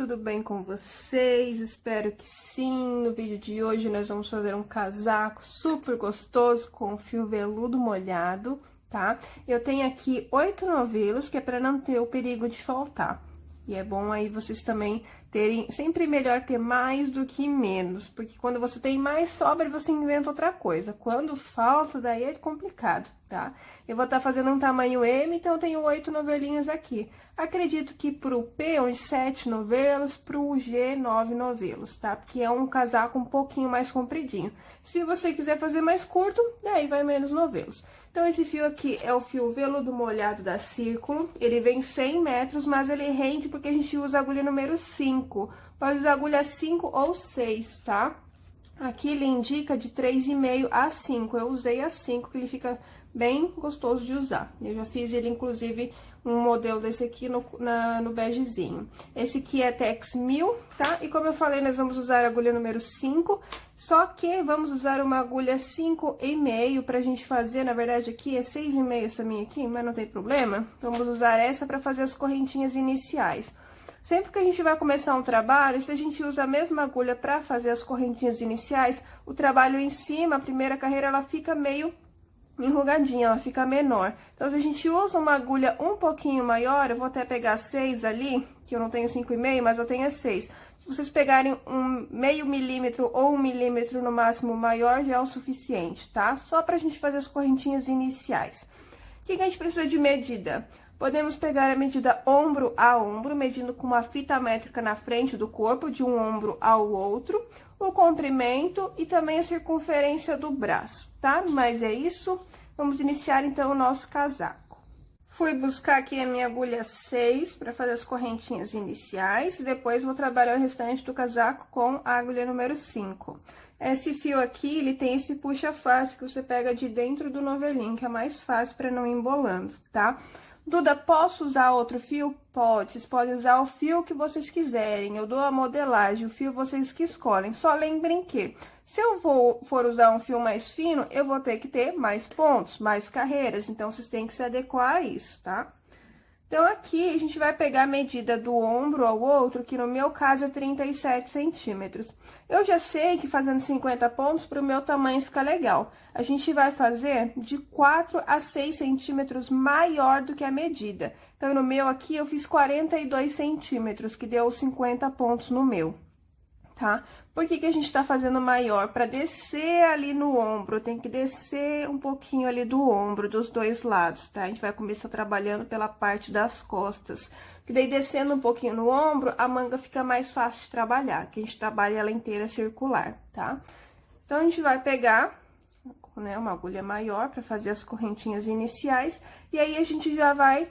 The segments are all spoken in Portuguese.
tudo bem com vocês? Espero que sim. No vídeo de hoje nós vamos fazer um casaco super gostoso com fio veludo molhado, tá? Eu tenho aqui 8 novelos, que é para não ter o perigo de faltar. E é bom aí vocês também terem, sempre melhor ter mais do que menos, porque quando você tem mais sobra, você inventa outra coisa. Quando falta, daí é complicado, tá? Eu vou estar fazendo um tamanho M, então eu tenho 8 novelinhas aqui. Acredito que pro P, uns 7 novelos, pro G, 9 novelos, tá? Porque é um casaco um pouquinho mais compridinho. Se você quiser fazer mais curto, daí vai menos novelos. Então, esse fio aqui é o fio veludo molhado da Círculo. Ele vem 100 metros, mas ele rende porque a gente usa a agulha número 5. Pode usar agulha 5 ou 6, tá? Aqui ele indica de 3,5 a 5. Eu usei a 5, que ele fica bem gostoso de usar. Eu já fiz ele, inclusive, um modelo desse aqui no begezinho. Esse aqui é Tex 1000, tá? E como eu falei, nós vamos usar a agulha número 5, só que vamos usar uma agulha 5,5 pra gente fazer, na verdade, aqui é 6,5 essa minha aqui, mas não tem problema. Vamos usar essa pra fazer as correntinhas iniciais. Sempre que a gente vai começar um trabalho, se a gente usa a mesma agulha pra fazer as correntinhas iniciais, o trabalho em cima, a primeira carreira, ela fica meio enrugadinha, ela fica menor. Então, se a gente usa uma agulha um pouquinho maior, eu vou até pegar 6 ali, que eu não tenho 5,5, mas eu tenho 6. Se vocês pegarem um meio milímetro ou 1 milímetro no máximo maior, já é o suficiente, tá? Só pra gente fazer as correntinhas iniciais. O que a gente precisa de medida? Podemos pegar a medida ombro a ombro, medindo com uma fita métrica na frente do corpo, de um ombro ao outro, o comprimento e também a circunferência do braço, tá? Mas é isso, vamos iniciar então o nosso casaco. Fui buscar aqui a minha agulha 6 para fazer as correntinhas iniciais, e depois vou trabalhar o restante do casaco com a agulha número 5. Esse fio aqui, ele tem esse puxa fácil que você pega de dentro do novelinho, que é mais fácil para não ir embolando, tá? Duda, posso usar outro fio? Pode, vocês podem usar o fio que vocês quiserem, eu dou a modelagem, o fio vocês que escolhem. Só lembrem que, se eu for usar um fio mais fino, eu vou ter que ter mais pontos, mais carreiras, então vocês têm que se adequar a isso, tá? Então, aqui, a gente vai pegar a medida do ombro ao outro, que no meu caso é 37 centímetros. Eu já sei que fazendo 50 pontos, para o meu tamanho fica legal. A gente vai fazer de 4 a 6 centímetros maior do que a medida. Então, no meu aqui, eu fiz 42 centímetros, que deu 50 pontos no meu, tá? Por que a gente tá fazendo maior? Para descer ali no ombro, tem que descer um pouquinho ali do ombro, dos dois lados, tá? A gente vai começar trabalhando pela parte das costas. Que daí, descendo um pouquinho no ombro, a manga fica mais fácil de trabalhar, que a gente trabalha ela inteira circular, tá? Então, a gente vai pegar, né, uma agulha maior para fazer as correntinhas iniciais, e aí a gente já vai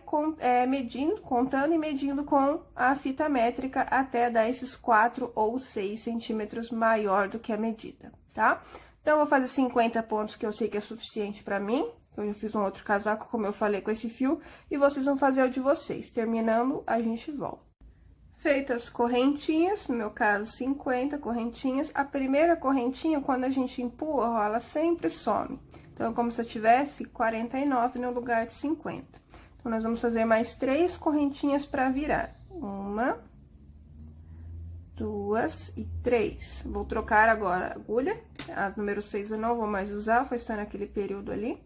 medindo, contando e medindo com a fita métrica até dar esses 4 ou 6 centímetros maior do que a medida, tá? Então, eu vou fazer 50 pontos, que eu sei que é suficiente para mim. Eu já fiz um outro casaco, como eu falei, com esse fio, e vocês vão fazer o de vocês. Terminando, a gente volta. Feitas as correntinhas, no meu caso, 50 correntinhas, a primeira correntinha, quando a gente empurra, ó, ela sempre some. Então, é como se eu tivesse 49 no lugar de 50. Então, nós vamos fazer mais 3 correntinhas para virar. 1, 2 e 3. Vou trocar agora a agulha, a número 6 eu não vou mais usar, foi só naquele período ali.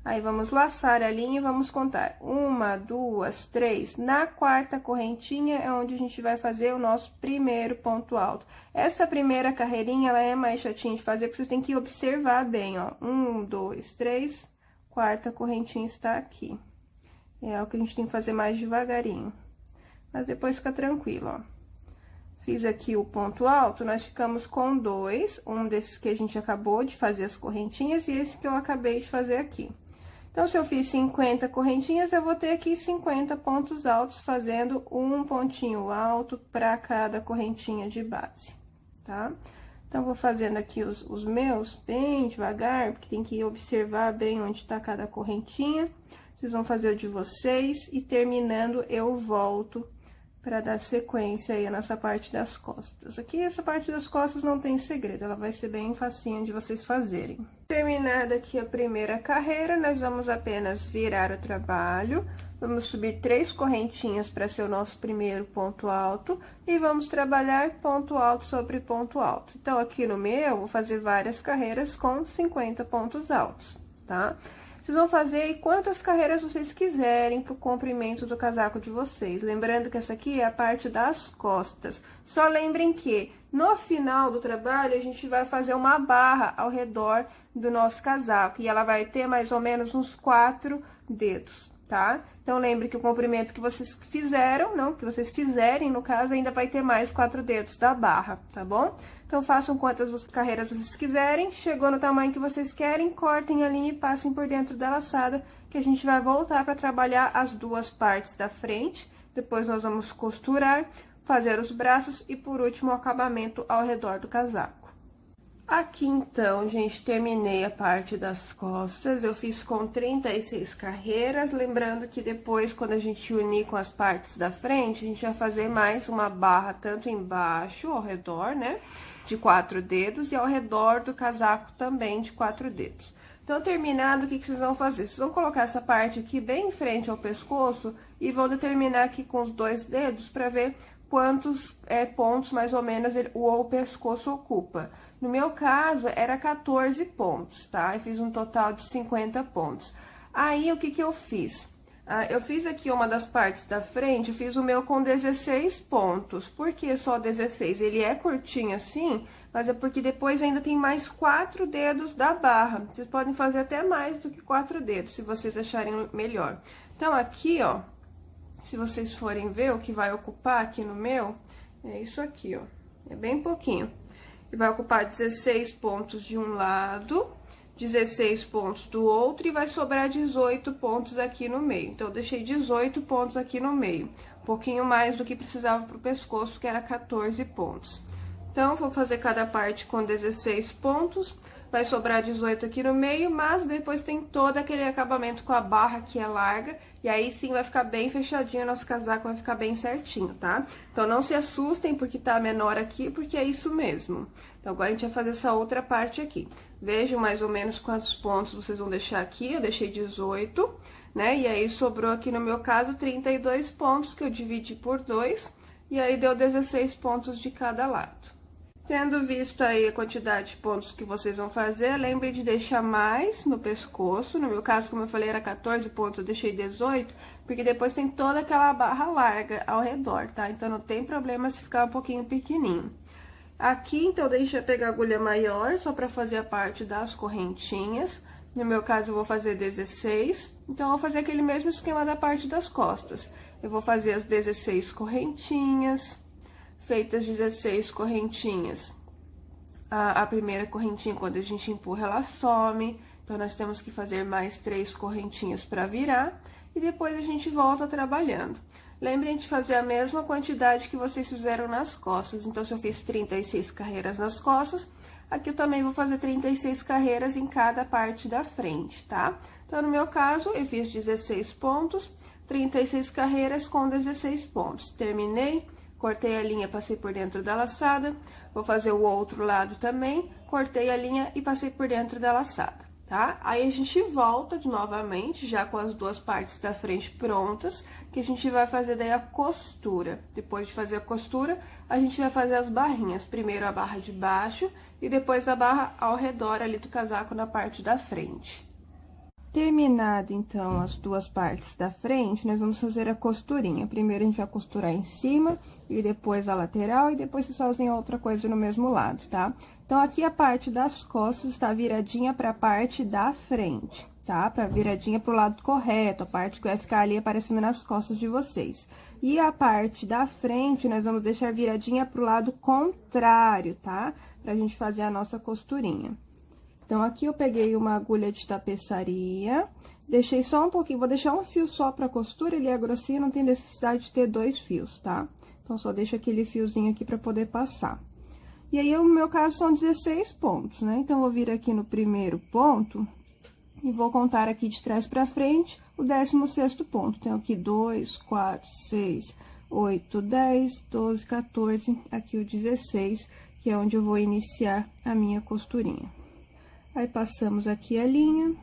Aí, vamos laçar a linha e vamos contar. 1, 2, 3. Na quarta correntinha é onde a gente vai fazer o nosso primeiro ponto alto. Essa primeira carreirinha, ela é mais chatinha de fazer, porque vocês têm que observar bem, ó. 1, 2, 3, quarta correntinha está aqui. É o que a gente tem que fazer mais devagarinho. Mas depois fica tranquilo, ó. Fiz aqui o ponto alto, nós ficamos com 2, um desses que a gente acabou de fazer as correntinhas e esse que eu acabei de fazer aqui. Então, se eu fiz 50 correntinhas, eu vou ter aqui 50 pontos altos, fazendo um pontinho alto para cada correntinha de base, tá? Então, vou fazendo aqui os meus bem devagar, porque tem que observar bem onde tá cada correntinha. Vocês vão fazer o de vocês e terminando, eu volto para dar sequência aí nessa parte das costas. Aqui, essa parte das costas não tem segredo, ela vai ser bem facinho de vocês fazerem. Terminada aqui a primeira carreira, nós vamos apenas virar o trabalho, Vamos subir 3 correntinhas para ser o nosso primeiro ponto alto e vamos trabalhar ponto alto sobre ponto alto. Então, aqui no meu, vou fazer várias carreiras com 50 pontos altos, tá? Vocês vão fazer quantas carreiras vocês quiserem pro comprimento do casaco de vocês. Lembrando que essa aqui é a parte das costas. Só lembrem que no final do trabalho, a gente vai fazer uma barra ao redor do nosso casaco. E ela vai ter mais ou menos uns 4 dedos, tá? Então, lembre que o comprimento que vocês fizeram, não, que vocês fizerem, no caso, ainda vai ter mais 4 dedos da barra, tá bom? Então, façam quantas carreiras vocês quiserem. Chegou no tamanho que vocês querem, cortem a linha e passem por dentro da laçada, que a gente vai voltar para trabalhar as duas partes da frente. Depois, nós vamos costurar, fazer os braços e, por último, o acabamento ao redor do casaco. Aqui, então, gente, terminei a parte das costas. Eu fiz com 36 carreiras. Lembrando que depois, quando a gente unir com as partes da frente, a gente vai fazer mais uma barra tanto embaixo, ao redor, né? De 4 dedos e ao redor do casaco também de 4 dedos. Então, terminado, o que vocês vão fazer? Vocês vão colocar essa parte aqui bem em frente ao pescoço e vão determinar aqui com os 2 dedos para ver quantos pontos, mais ou menos, o pescoço ocupa. No meu caso, era 14 pontos, tá? Eu fiz um total de 50 pontos. Aí, o que eu fiz? Eu fiz aqui uma das partes da frente, eu fiz o meu com 16 pontos. Por que só 16? Ele é curtinho assim, mas é porque depois ainda tem mais 4 dedos da barra. Vocês podem fazer até mais do que 4 dedos, se vocês acharem melhor. Então, aqui, ó, se vocês forem ver o que vai ocupar aqui no meu, é isso aqui, ó. É bem pouquinho. E vai ocupar 16 pontos de um lado, 16 pontos do outro e vai sobrar 18 pontos aqui no meio. Então, eu deixei 18 pontos aqui no meio. Um pouquinho mais do que precisava pro pescoço, que era 14 pontos. Então, vou fazer cada parte com 16 pontos. Vai sobrar 18 aqui no meio, mas depois tem todo aquele acabamento com a barra que é larga. E aí, sim, vai ficar bem fechadinho o nosso casaco, vai ficar bem certinho, tá? Então, não se assustem porque tá menor aqui, porque é isso mesmo. Então, agora a gente vai fazer essa outra parte aqui. Vejam mais ou menos quantos pontos vocês vão deixar aqui. Eu deixei 18, né? E aí, sobrou aqui, no meu caso, 32 pontos, que eu dividi por 2. E aí, deu 16 pontos de cada lado. Tendo visto aí a quantidade de pontos que vocês vão fazer, lembrem de deixar mais no pescoço. No meu caso, como eu falei, era 14 pontos, eu deixei 18, porque depois tem toda aquela barra larga ao redor, tá? Então, não tem problema se ficar um pouquinho pequenininho. Aqui, então, deixa eu pegar a agulha maior, só pra fazer a parte das correntinhas. No meu caso, eu vou fazer 16, então, eu vou fazer aquele mesmo esquema da parte das costas. Eu vou fazer as 16 correntinhas. Feitas 16 correntinhas, a primeira correntinha, quando a gente empurra, ela some. Então, nós temos que fazer mais 3 correntinhas para virar. E depois, a gente volta trabalhando. Lembrem de fazer a mesma quantidade que vocês fizeram nas costas. Então, se eu fiz 36 carreiras nas costas, aqui eu também vou fazer 36 carreiras em cada parte da frente, tá? Então, no meu caso, eu fiz 16 pontos, 36 carreiras com 16 pontos. Terminei. Cortei a linha, passei por dentro da laçada. Vou fazer o outro lado também. Cortei a linha e passei por dentro da laçada, tá? Aí, a gente volta novamente, já com as duas partes da frente prontas, que a gente vai fazer daí a costura. Depois de fazer a costura, a gente vai fazer as barrinhas. Primeiro a barra de baixo e depois a barra ao redor ali do casaco na parte da frente. Terminado, então, as duas partes da frente, nós vamos fazer a costurinha. Primeiro, a gente vai costurar em cima, e depois a lateral, e depois vocês fazem outra coisa no mesmo lado, tá? Então, aqui a parte das costas tá viradinha pra parte da frente, tá? Pra viradinha pro lado correto, a parte que vai ficar ali aparecendo nas costas de vocês. E a parte da frente, nós vamos deixar viradinha pro lado contrário, tá? Pra gente fazer a nossa costurinha. Então, aqui eu peguei uma agulha de tapeçaria, deixei só um pouquinho, vou deixar um fio só pra costura, ele é grossinho, não tem necessidade de ter 2 fios, tá? Então, só deixo aquele fiozinho aqui pra poder passar. E aí, no meu caso, são 16 pontos, né? Então, eu vou vir aqui no primeiro ponto e vou contar aqui de trás pra frente o 16º ponto. Então, aqui 2, 4, 6, 8, 10, 12, 14, aqui o 16, que é onde eu vou iniciar a minha costurinha. Aí, passamos aqui a linha,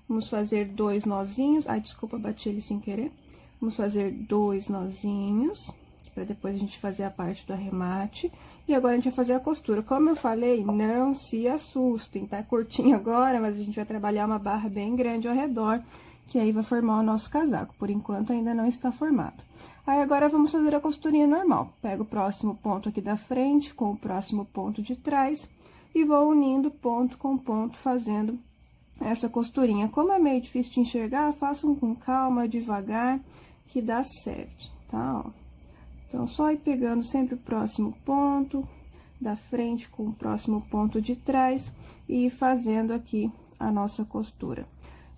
vamos fazer 2 nozinhos. Ai, desculpa, bati ele sem querer. Vamos fazer 2 nozinhos, para depois a gente fazer a parte do arremate. E agora, a gente vai fazer a costura. Como eu falei, não se assustem, tá curtinho agora, mas a gente vai trabalhar uma barra bem grande ao redor, que aí vai formar o nosso casaco. Por enquanto, ainda não está formado. Aí, agora, vamos fazer a costurinha normal. Pego o próximo ponto aqui da frente com o próximo ponto de trás e vou unindo ponto com ponto, fazendo essa costurinha. Como é meio difícil de enxergar, façam com calma, devagar, que dá certo, tá? Ó. Então, só ir pegando sempre o próximo ponto da frente com o próximo ponto de trás e ir fazendo aqui a nossa costura.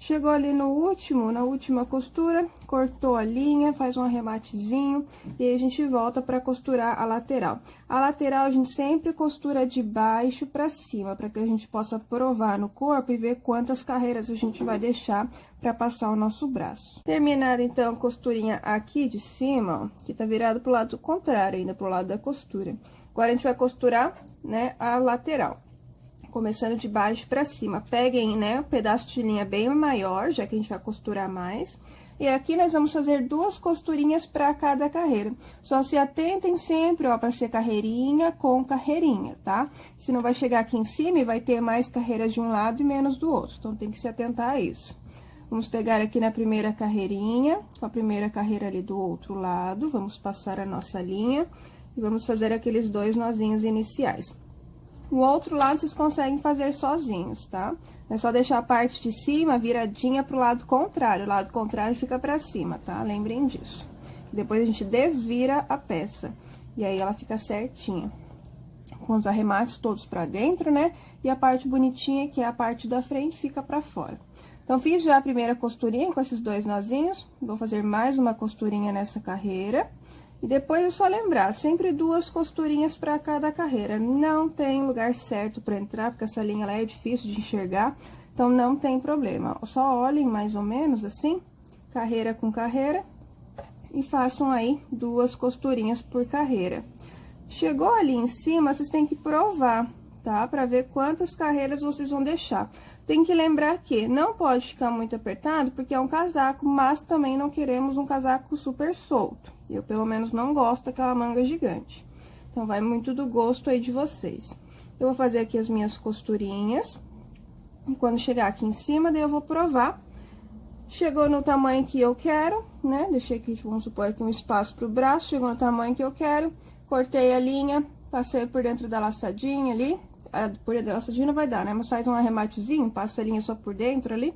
Chegou ali no último, na última costura, cortou a linha, faz um arrematezinho e aí a gente volta para costurar a lateral. A lateral a gente sempre costura de baixo para cima, para que a gente possa provar no corpo e ver quantas carreiras a gente vai deixar para passar o nosso braço. Terminada então a costurinha aqui de cima, ó, que tá virado pro lado contrário ainda, pro lado da costura. Agora a gente vai costurar, né, a lateral. Começando de baixo pra cima. Peguem, né, um pedaço de linha bem maior, já que a gente vai costurar mais. E aqui nós vamos fazer 2 costurinhas pra cada carreira. Só se atentem sempre, ó, pra ser carreirinha com carreirinha, tá? Senão vai chegar aqui em cima e vai ter mais carreiras de um lado e menos do outro. Então, tem que se atentar a isso. Vamos pegar aqui na primeira carreirinha, com a primeira carreira ali do outro lado. Vamos passar a nossa linha e vamos fazer aqueles 2 nozinhos iniciais. O outro lado vocês conseguem fazer sozinhos, tá? É só deixar a parte de cima viradinha pro lado contrário. O lado contrário fica pra cima, tá? Lembrem disso. Depois a gente desvira a peça. E aí, ela fica certinha. Com os arremates todos pra dentro, né? E a parte bonitinha, que é a parte da frente, fica pra fora. Então, fiz já a primeira costurinha com esses 2 nozinhos. Vou fazer mais uma costurinha nessa carreira. E depois é só lembrar, sempre 2 costurinhas para cada carreira. Não tem lugar certo para entrar, porque essa linha ela é difícil de enxergar, então não tem problema. Só olhem mais ou menos assim, carreira com carreira, e façam aí 2 costurinhas por carreira. Chegou ali em cima, vocês têm que provar, tá? Para ver quantas carreiras vocês vão deixar. Tem que lembrar que não pode ficar muito apertado, porque é um casaco, mas também não queremos um casaco super solto. Eu, pelo menos, não gosto daquela manga gigante. Então, vai muito do gosto aí de vocês. Eu vou fazer aqui as minhas costurinhas. E quando chegar aqui em cima, daí eu vou provar. Chegou no tamanho que eu quero, né? Deixei aqui, vamos supor, aqui um espaço pro braço. Chegou no tamanho que eu quero. Cortei a linha, passei por dentro da laçadinha ali. Por dentro da laçadinha não vai dar, né? Mas faz um arrematezinho, passa a linha só por dentro ali.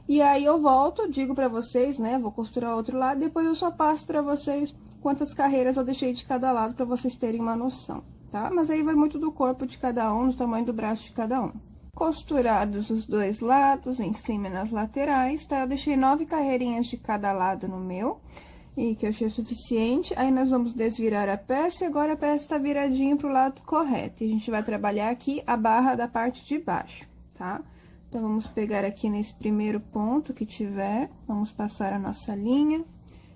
E aí, eu volto, digo pra vocês, né, vou costurar o outro lado, depois eu só passo pra vocês quantas carreiras eu deixei de cada lado, pra vocês terem uma noção, tá? Mas aí, vai muito do corpo de cada um, do tamanho do braço de cada um. Costurados os 2 lados, em cima e nas laterais, tá? Eu deixei 9 carreirinhas de cada lado no meu, e que eu achei suficiente. Aí, nós vamos desvirar a peça, e agora a peça tá viradinha pro lado correto. E a gente vai trabalhar aqui a barra da parte de baixo, tá? Então, vamos pegar aqui nesse primeiro ponto que tiver, vamos passar a nossa linha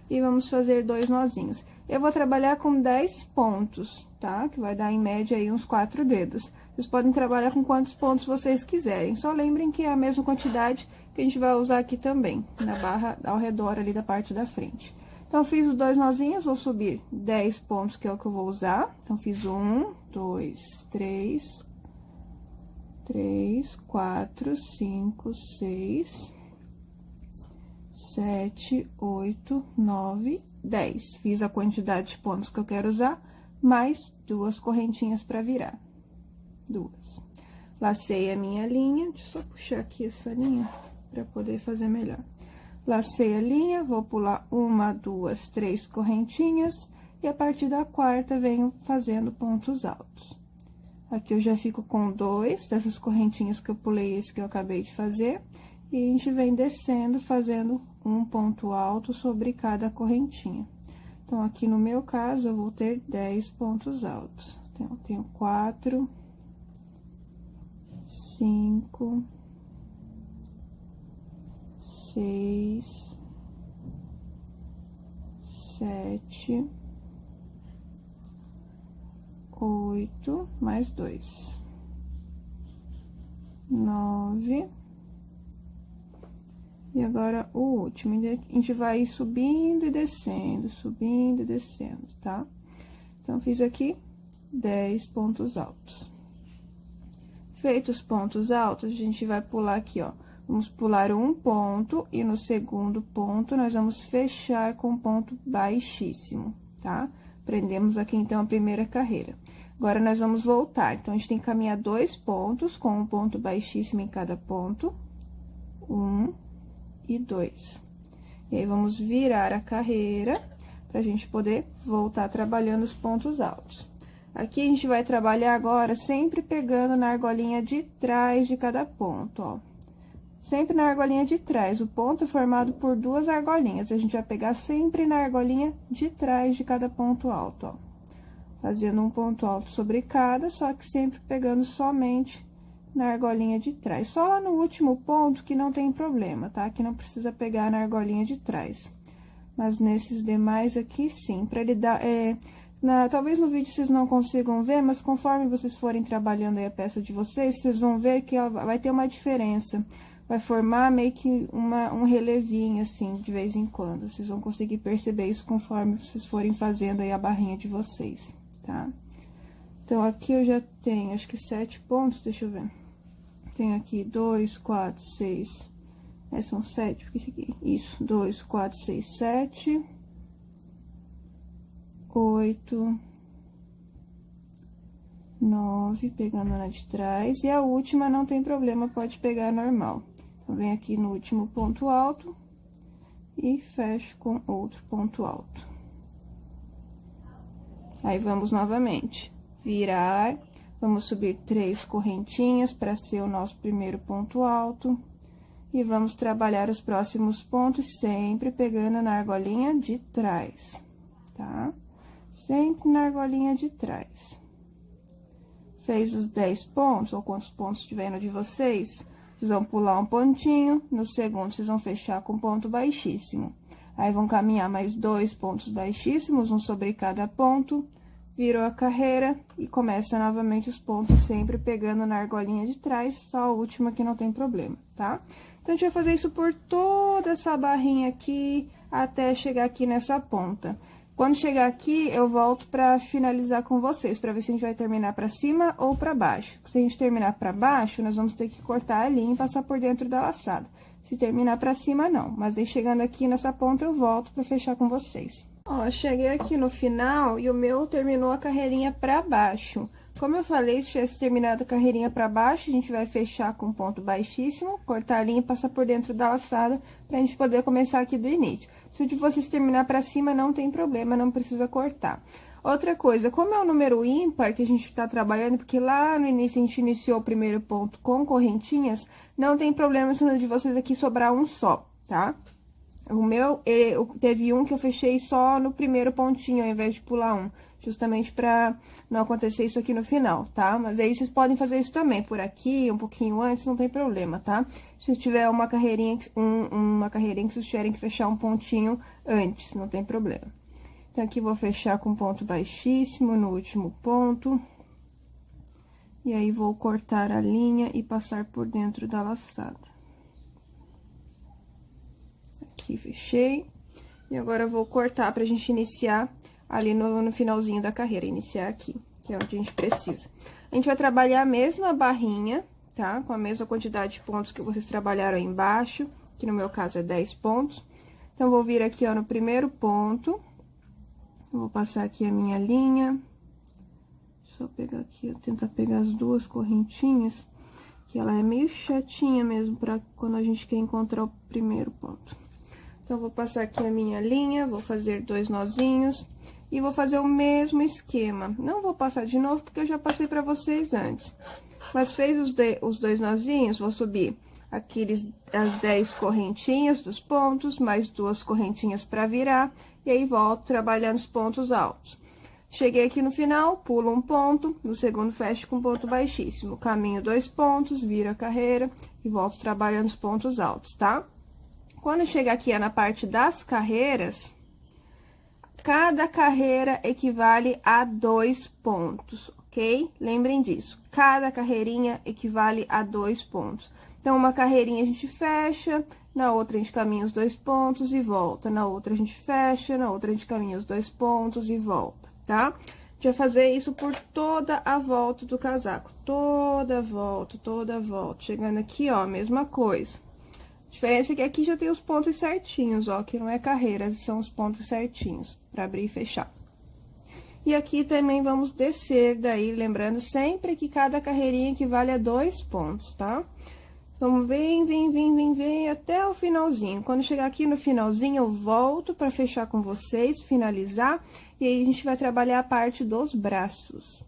e vamos fazer 2 nozinhos. Eu vou trabalhar com 10 pontos, tá? Que vai dar, em média, aí, uns 4 dedos. Vocês podem trabalhar com quantos pontos vocês quiserem, só lembrem que é a mesma quantidade que a gente vai usar aqui também, na barra ao redor ali da parte da frente. Então, fiz os 2 nozinhos, vou subir 10 pontos, que é o que eu vou usar. Então, fiz 1, 2, 3, 4, 5, 6, 7, 8, 9, 10. Fiz a quantidade de pontos que eu quero usar, mais 2 correntinhas para virar. 2. Lacei a minha linha, deixa eu só puxar aqui essa linha para poder fazer melhor. Lacei a linha, vou pular 1, 2, 3 correntinhas, e a partir da 4ª venho fazendo pontos altos. Aqui eu já fico com 2 dessas correntinhas que eu pulei, esse que eu acabei de fazer. E a gente vem descendo, fazendo um ponto alto sobre cada correntinha. Então, aqui no meu caso, eu vou ter 10 pontos altos. Então, eu tenho 4, 5, 6, 7... 8, mais 2, 9, E agora, o último. A gente vai subindo e descendo, tá? Então, fiz aqui 10 pontos altos. Feitos os pontos altos, a gente vai pular aqui, ó. Vamos pular um ponto e no segundo ponto, nós vamos fechar com ponto baixíssimo, tá? Prendemos aqui, então, a primeira carreira. Agora, nós vamos voltar. Então, a gente tem que caminhar 2 pontos com um ponto baixíssimo em cada ponto. 1 e 2. E aí, vamos virar a carreira pra gente poder voltar trabalhando os pontos altos. Aqui, a gente vai trabalhar agora sempre pegando na argolinha de trás de cada ponto, ó. Sempre na argolinha de trás. O ponto é formado por 2 argolinhas. A gente vai pegar sempre na argolinha de trás de cada ponto alto, ó. Fazendo um ponto alto sobre cada, só que sempre pegando somente na argolinha de trás. Só lá no último ponto que não tem problema, tá? Que não precisa pegar na argolinha de trás. Mas nesses demais aqui, sim. Pra ele dar... talvez no vídeo vocês não consigam ver, mas conforme vocês forem trabalhando aí a peça de vocês, vocês vão ver que ela vai ter uma diferença. Vai formar meio que um relevinho, assim, de vez em quando. Vocês vão conseguir perceber isso conforme vocês forem fazendo aí a barrinha de vocês, tá? Então, aqui eu já tenho, acho que 7 pontos, deixa eu ver. Tenho aqui 2, 4, 6... são 7, porque esse aqui... Isso, 2, 4, 6, 7... 8... 9, pegando na de trás. E a última não tem problema, pode pegar normal. Então, vem aqui no último ponto alto e fecho com outro ponto alto. Aí, vamos novamente virar, vamos subir 3 correntinhas para ser o nosso primeiro ponto alto. E vamos trabalhar os próximos pontos sempre pegando na argolinha de trás, tá? Sempre na argolinha de trás. Fez os 10 pontos, ou quantos pontos tiver no de vocês, vocês vão pular um pontinho, no segundo vocês vão fechar com ponto baixíssimo. Aí, vão caminhar mais 2 pontos baixíssimos, um sobre cada ponto, virou a carreira e começa novamente os pontos, sempre pegando na argolinha de trás, só a última que não tem problema, tá? Então, a gente vai fazer isso por toda essa barrinha aqui, até chegar aqui nessa ponta. Quando chegar aqui, eu volto pra finalizar com vocês, pra ver se a gente vai terminar pra cima ou pra baixo. Se a gente terminar pra baixo, nós vamos ter que cortar a linha e passar por dentro da laçada. Se terminar pra cima, não. Mas aí, chegando aqui nessa ponta, eu volto pra fechar com vocês. Ó, cheguei aqui no final e o meu terminou a carreirinha pra baixo. Como eu falei, se tivesse terminado a carreirinha pra baixo, a gente vai fechar com ponto baixíssimo, cortar a linha e passar por dentro da laçada pra gente poder começar aqui do início. Se o de vocês terminar pra cima, não tem problema, não precisa cortar. Outra coisa, como é um número ímpar que a gente tá trabalhando, porque lá no início a gente iniciou o primeiro ponto com correntinhas, não tem problema se no de vocês aqui sobrar um só, tá? O meu, teve um que eu fechei só no primeiro pontinho, ao invés de pular um. Justamente pra não acontecer isso aqui no final, tá? Mas aí, vocês podem fazer isso também, por aqui, um pouquinho antes, não tem problema, tá? Se tiver uma carreirinha, uma carreirinha que vocês tiverem que fechar um pontinho antes, não tem problema. Então, aqui vou fechar com ponto baixíssimo no último ponto. E aí, vou cortar a linha e passar por dentro da laçada. Aqui, fechei. E agora, eu vou cortar pra gente iniciar ali no finalzinho da carreira, iniciar aqui, que é onde a gente precisa. A gente vai trabalhar a mesma barrinha, tá? Com a mesma quantidade de pontos que vocês trabalharam aí embaixo, que no meu caso é 10 pontos. Então, vou vir aqui, ó, no primeiro ponto. Vou passar aqui a minha linha. Deixa eu pegar aqui, ó, tentar pegar as 2 correntinhas, que ela é meio chatinha mesmo pra quando a gente quer encontrar o primeiro ponto. Então, vou passar aqui a minha linha, vou fazer 2 nozinhos e vou fazer o mesmo esquema. Não vou passar de novo, porque eu já passei pra vocês antes. Mas fez os 2 nozinhos, vou subir as 10 correntinhas dos pontos, mais 2 correntinhas pra virar, e aí volto trabalhando os pontos altos. Cheguei aqui no final, pulo um ponto, no segundo fecho com ponto baixíssimo. Caminho 2 pontos, viro a carreira e volto trabalhando os pontos altos, tá? Quando chegar aqui na parte das carreiras, cada carreira equivale a 2 pontos, ok? Lembrem disso, cada carreirinha equivale a 2 pontos. Então, uma carreirinha a gente fecha, na outra a gente caminha os 2 pontos e volta, na outra a gente fecha, na outra a gente caminha os 2 pontos e volta, tá? A gente vai fazer isso por toda a volta do casaco, toda a volta, chegando aqui, ó, mesma coisa. A diferença é que aqui já tem os pontos certinhos, ó, que não é carreira, são os pontos certinhos, pra abrir e fechar. E aqui também vamos descer daí, lembrando sempre que cada carreirinha equivale a 2 pontos, tá? Então, vem até o finalzinho. Quando chegar aqui no finalzinho, eu volto para fechar com vocês, finalizar, e aí a gente vai trabalhar a parte dos braços.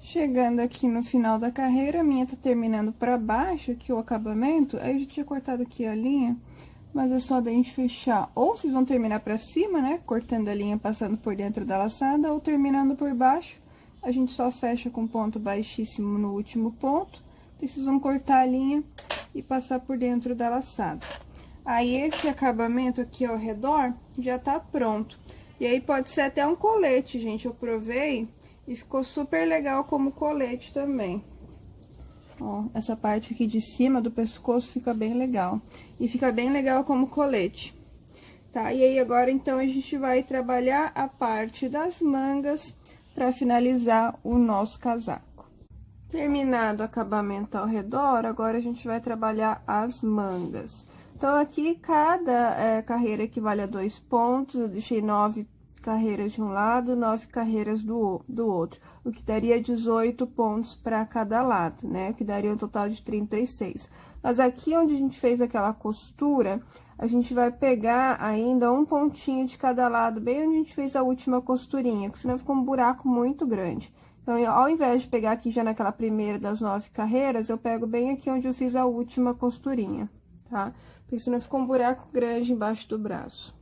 Chegando aqui no final da carreira, a minha tá terminando para baixo, aqui o acabamento, aí eu já tinha cortado aqui a linha, mas é só da gente fechar. Ou vocês vão terminar para cima, né, cortando a linha, passando por dentro da laçada, ou terminando por baixo, a gente só fecha com ponto baixíssimo no último ponto, e vocês vão cortar a linha e passar por dentro da laçada. Aí, esse acabamento aqui ao redor já tá pronto. E aí, pode ser até um colete, gente. Eu provei e ficou super legal como colete também. Ó, essa parte aqui de cima do pescoço fica bem legal. E fica bem legal como colete. Tá? E aí, agora, então, a gente vai trabalhar a parte das mangas pra finalizar o nosso casaco. Terminado o acabamento ao redor, agora a gente vai trabalhar as mangas. Então, aqui, cada carreira equivale a 2 pontos, eu deixei 9 carreiras de um lado, 9 carreiras do outro, o que daria 18 pontos para cada lado, né? O que daria um total de 36. Mas aqui, onde a gente fez aquela costura, a gente vai pegar ainda um pontinho de cada lado, bem onde a gente fez a última costurinha, porque senão fica um buraco muito grande. Então, ao invés de pegar aqui já naquela primeira das 9 carreiras, eu pego bem aqui onde eu fiz a última costurinha, tá? Porque senão fica um buraco grande embaixo do braço.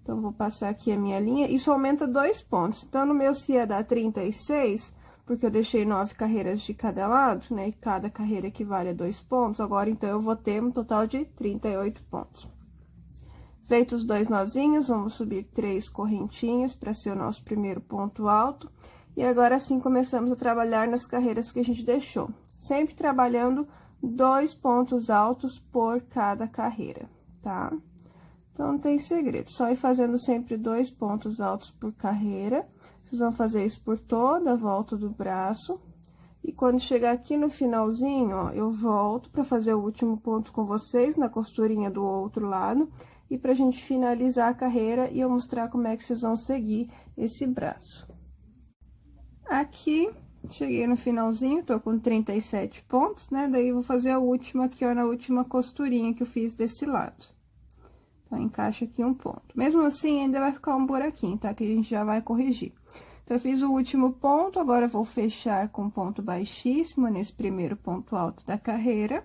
Então, vou passar aqui a minha linha, isso aumenta 2 pontos. Então, no meu se ia dar 36, porque eu deixei 9 carreiras de cada lado, né? E cada carreira equivale a 2 pontos, agora, então, eu vou ter um total de 38 pontos. Feitos os 2 nozinhos, vamos subir 3 correntinhas para ser o nosso primeiro ponto alto. E agora, sim, começamos a trabalhar nas carreiras que a gente deixou. Sempre trabalhando 2 pontos altos por cada carreira, tá? Então, não tem segredo, só ir fazendo sempre 2 pontos altos por carreira. Vocês vão fazer isso por toda a volta do braço. E quando chegar aqui no finalzinho, ó, eu volto para fazer o último ponto com vocês na costurinha do outro lado. E pra gente finalizar a carreira e eu mostrar como é que vocês vão seguir esse braço. Aqui, cheguei no finalzinho, tô com 37 pontos, né? Daí, vou fazer a última aqui, ó, na última costurinha que eu fiz desse lado. Então, encaixa aqui um ponto. Mesmo assim, ainda vai ficar um buraquinho, tá? Que a gente já vai corrigir. Então, eu fiz o último ponto, agora eu vou fechar com ponto baixíssimo nesse primeiro ponto alto da carreira.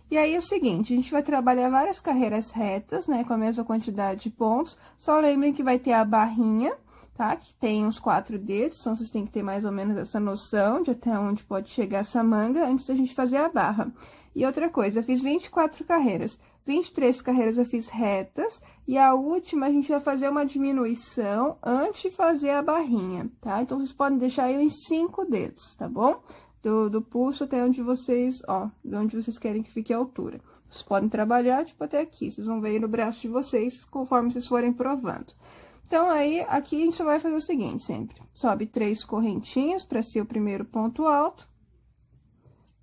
E aí, é o seguinte, a gente vai trabalhar várias carreiras retas, né? Com a mesma quantidade de pontos. Só lembrem que vai ter a barrinha, tá? Que tem uns 4 dedos, então vocês têm que ter mais ou menos essa noção de até onde pode chegar essa manga antes da gente fazer a barra. E outra coisa, eu fiz 24 carreiras, 23 carreiras eu fiz retas, e a última a gente vai fazer uma diminuição antes de fazer a barrinha, tá? Então, vocês podem deixar aí uns 5 dedos, tá bom? Do pulso até onde vocês, ó, de onde vocês querem que fique a altura. Vocês podem trabalhar, tipo, até aqui, vocês vão ver aí no braço de vocês, conforme vocês forem provando. Então, aí, aqui a gente só vai fazer o seguinte, sempre. Sobe 3 correntinhas para ser o primeiro ponto alto.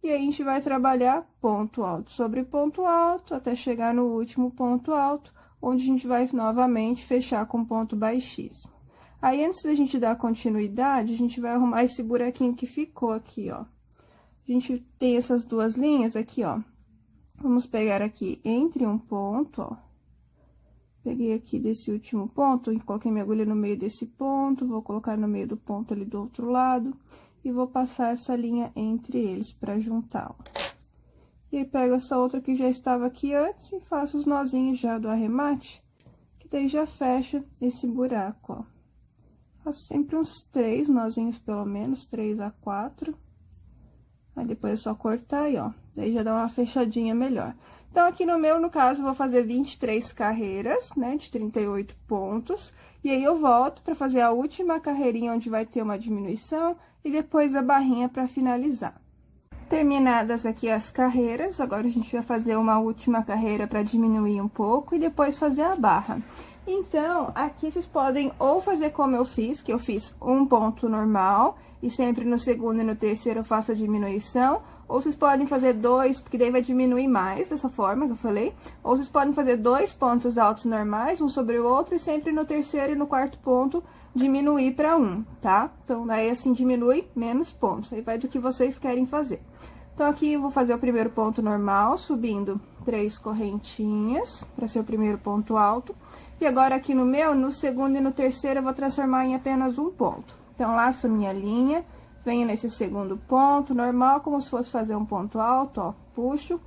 E aí, a gente vai trabalhar ponto alto sobre ponto alto, até chegar no último ponto alto, onde a gente vai novamente fechar com ponto baixíssimo. Aí, antes da gente dar continuidade, a gente vai arrumar esse buraquinho que ficou aqui, ó. A gente tem essas 2 linhas aqui, ó. Vamos pegar aqui entre um ponto, ó. Peguei aqui desse último ponto, e coloquei minha agulha no meio desse ponto, vou colocar no meio do ponto ali do outro lado, e vou passar essa linha entre eles para juntá-la. E aí, pego essa outra que já estava aqui antes e faço os nozinhos já do arremate, que daí já fecha esse buraco, ó. Faço sempre uns 3 nozinhos, pelo menos, 3 a 4. Aí, depois é só cortar aí, ó. Daí, já dá uma fechadinha melhor. Então, aqui no meu, no caso, eu vou fazer 23 carreiras, né, de 38 pontos. E aí, eu volto para fazer a última carreirinha, onde vai ter uma diminuição, e depois a barrinha para finalizar. Terminadas aqui as carreiras, agora a gente vai fazer uma última carreira para diminuir um pouco e depois fazer a barra. Então, aqui vocês podem ou fazer como eu fiz, que eu fiz um ponto normal, e sempre no segundo e no terceiro eu faço a diminuição, ou vocês podem fazer dois, porque daí vai diminuir mais, dessa forma que eu falei, ou vocês podem fazer dois pontos altos normais, um sobre o outro, e sempre no terceiro e no quarto ponto diminuir para um, tá? Então, daí assim diminui menos pontos, aí vai do que vocês querem fazer. Então, aqui eu vou fazer o primeiro ponto normal, subindo 3 correntinhas, para ser o primeiro ponto alto. E agora, aqui no meu, no segundo e no terceiro, eu vou transformar em apenas um ponto. Então, laço minha linha, venho nesse segundo ponto, normal, como se fosse fazer um ponto alto, ó, puxo,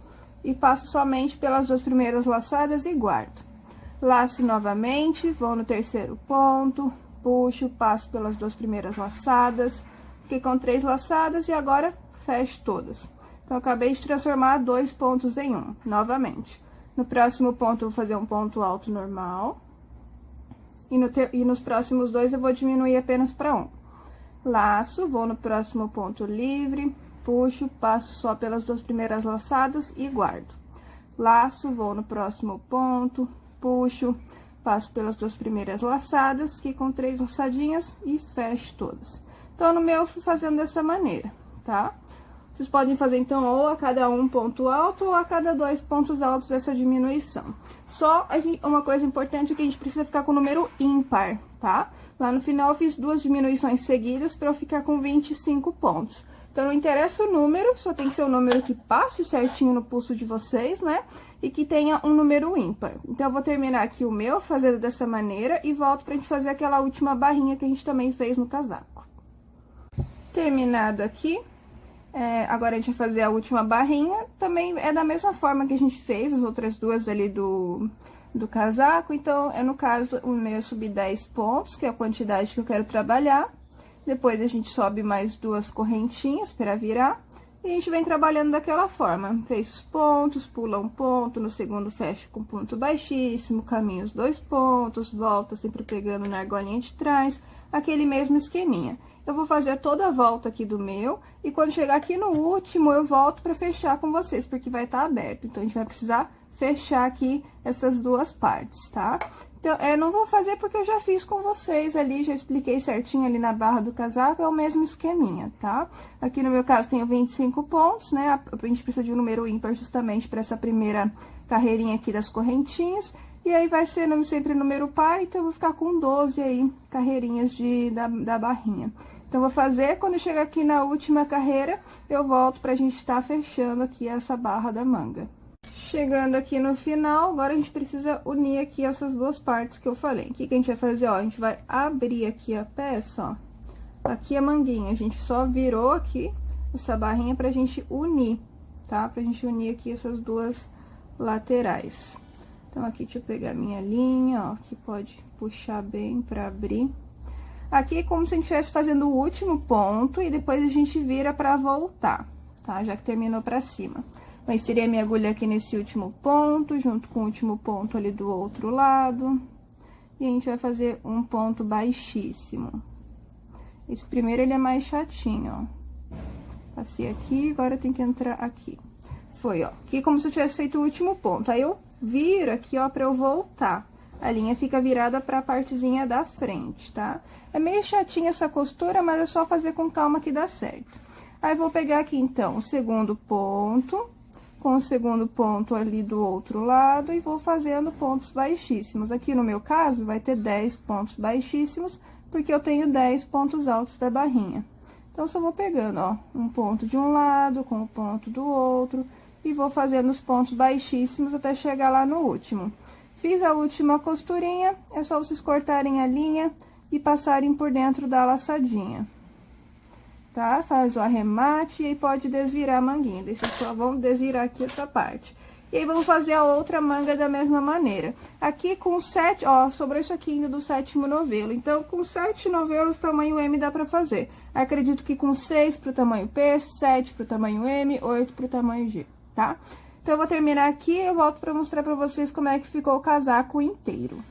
e passo somente pelas duas primeiras laçadas e guardo. Laço novamente, vou no terceiro ponto, puxo, passo pelas duas primeiras laçadas, fiquei com 3 laçadas e agora fecho todas. Então, acabei de transformar 2 pontos em um, novamente. No próximo ponto, eu vou fazer um ponto alto normal. E nos próximos dois, eu vou diminuir apenas para um. Laço, vou no próximo ponto livre, puxo, passo só pelas duas primeiras laçadas e guardo. Laço, vou no próximo ponto, puxo, passo pelas duas primeiras laçadas, fiquei com 3 laçadinhas e fecho todas. Então, no meu, eu fui fazendo dessa maneira, tá? Vocês podem fazer, então, ou a cada um ponto alto ou a cada 2 pontos altos essa diminuição. Só uma coisa importante é que a gente precisa ficar com o número ímpar, tá? Lá no final, eu fiz 2 diminuições seguidas para eu ficar com 25 pontos. Então, não interessa o número, só tem que ser um número que passe certinho no pulso de vocês, né? E que tenha um número ímpar. Então, eu vou terminar aqui o meu fazendo dessa maneira e volto pra gente fazer aquela última barrinha que a gente também fez no casaco. Terminado aqui. Agora, a gente vai fazer a última barrinha, também é da mesma forma que a gente fez as outras duas ali do casaco. Então, no caso, o meu eu subi 10 pontos, que é a quantidade que eu quero trabalhar. Depois, a gente sobe mais 2 correntinhas para virar, e a gente vem trabalhando daquela forma. Fez os pontos, pula um ponto, no segundo fecha com ponto baixíssimo, caminha os 2 pontos, volta sempre pegando na argolinha de trás, aquele mesmo esqueminha. Eu vou fazer toda a volta aqui do meu, e quando chegar aqui no último, eu volto pra fechar com vocês, porque vai estar aberto. Então, a gente vai precisar fechar aqui essas duas partes, tá? Então, não vou fazer porque eu já fiz com vocês ali, já expliquei certinho ali na barra do casaco, é o mesmo esqueminha, tá? Aqui no meu caso, tenho 25 pontos, né? A gente precisa de um número ímpar justamente para essa primeira carreirinha aqui das correntinhas. E aí, vai ser sempre número par, então eu vou ficar com 12 aí, carreirinhas da barrinha. Então, vou fazer, quando eu chegar aqui na última carreira, eu volto pra gente estar fechando aqui essa barra da manga. Chegando aqui no final, agora a gente precisa unir aqui essas duas partes que eu falei. O que a gente vai fazer, ó? A gente vai abrir aqui a peça, ó. Aqui a manguinha, a gente só virou aqui essa barrinha pra gente unir, tá? Pra gente unir aqui essas duas laterais. Então, aqui, deixa eu pegar minha linha, ó, que pode puxar bem pra abrir. Aqui é como se a gente estivesse fazendo o último ponto e depois a gente vira pra voltar, tá? Já que terminou pra cima. Então, inserir a minha agulha aqui nesse último ponto, junto com o último ponto ali do outro lado. E a gente vai fazer um ponto baixíssimo. Esse primeiro, ele é mais chatinho, ó. Passei aqui, agora tem que entrar aqui. Foi, ó. Aqui como se eu tivesse feito o último ponto. Aí, eu viro aqui, ó, pra eu voltar. A linha fica virada pra partezinha da frente, tá? É meio chatinha essa costura, mas é só fazer com calma que dá certo. Aí, vou pegar aqui, então, o segundo ponto, com o segundo ponto ali do outro lado, e vou fazendo pontos baixíssimos. Aqui, no meu caso, vai ter 10 pontos baixíssimos, porque eu tenho 10 pontos altos da barrinha. Então, só vou pegando, ó, um ponto de um lado, com o ponto do outro, e vou fazendo os pontos baixíssimos até chegar lá no último. Fiz a última costurinha, é só vocês cortarem a linha e passarem por dentro da laçadinha, tá? Faz o arremate e aí pode desvirar a manguinha. Daí vocês só vão desvirar aqui essa parte. E aí, vamos fazer a outra manga da mesma maneira. Aqui com 7, ó, sobrou isso aqui ainda do 7º novelo. Então, com 7 novelos, tamanho M dá pra fazer. Acredito que com 6 pro tamanho P, 7 pro tamanho M, 8 pro tamanho G, tá? Então, eu vou terminar aqui e eu volto pra mostrar pra vocês como é que ficou o casaco inteiro.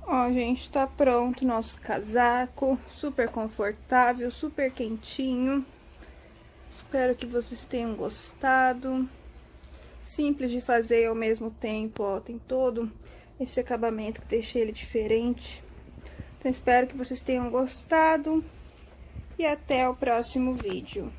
Ó, gente, tá pronto o nosso casaco, super confortável, super quentinho. Espero que vocês tenham gostado. Simples de fazer e ao mesmo tempo, ó, tem todo esse acabamento que deixa ele diferente. Então, espero que vocês tenham gostado e até o próximo vídeo.